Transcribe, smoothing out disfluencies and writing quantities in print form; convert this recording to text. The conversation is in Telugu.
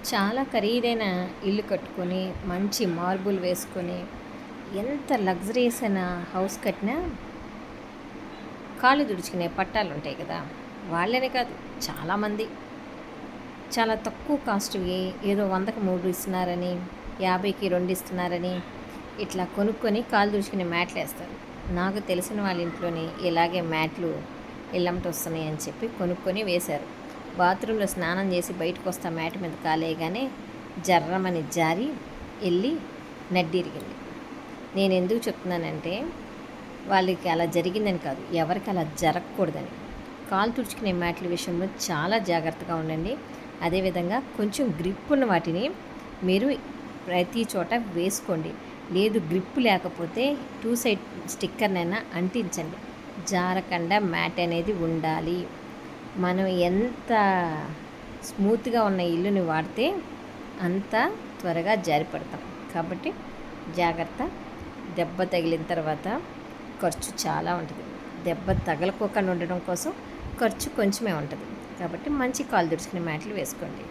చాలా ఖరీదైన ఇల్లు కట్టుకొని మంచి మార్బుల్ వేసుకొని ఎంత లగ్జరీస్ అయిన హౌస్ కట్టినా కాళ్ళు తుడుచుకునే పట్టాలు ఉంటాయి కదా, వాళ్ళనే కాదు చాలామంది చాలా తక్కువ కాస్ట్వి ఏదో 100కి 3 ఇస్తున్నారని 50కి 2 ఇస్తున్నారని ఇట్లా కొనుక్కొని కాళ్ళు తుడుచుకునే మ్యాట్లు వేస్తారు. నాకు తెలిసిన వాళ్ళ ఇంట్లోనే ఇలాగే మ్యాట్లు ఇళ్ళమ్మట వస్తున్నాయి అని చెప్పి కొనుక్కొని వేశారు. బాత్రూంలో స్నానం చేసి బయటకు వస్తా మ్యాట్ మీద కాలేయగానే జర్రమని జారి వెళ్ళి నడ్డిరిగింది. నేను ఎందుకు చెప్తున్నానంటే వాళ్ళకి అలా జరిగిందని కాదు, ఎవరికి అలా జరగకూడదని. కాలు తుడుచుకునే మ్యాట్ల విషయంలో చాలా జాగ్రత్తగా ఉండండి. అదేవిధంగా కొంచెం గ్రిప్ ఉన్న వాటిని మీరు ప్రతి చోట వేసుకోండి. లేదు గ్రిప్ లేకపోతే 2 సైడ్ స్టిక్కర్నైనా అంటించండి. జారకుండా మ్యాట్ అనేది ఉండాలి. మనం ఎంత స్మూత్గా ఉన్న ఇల్లుని వాడితే అంత త్వరగా జారిపడతాం. కాబట్టి జాగ్రత్త. దెబ్బ తగిలిన తర్వాత ఖర్చు చాలా ఉంటుంది. దెబ్బ తగలకోకుండా ఉండడం కోసం ఖర్చు కొంచెమే ఉంటుంది. కాబట్టి మంచి కాలు తుడుచుకునే మ్యాట్లు వేసుకోండి.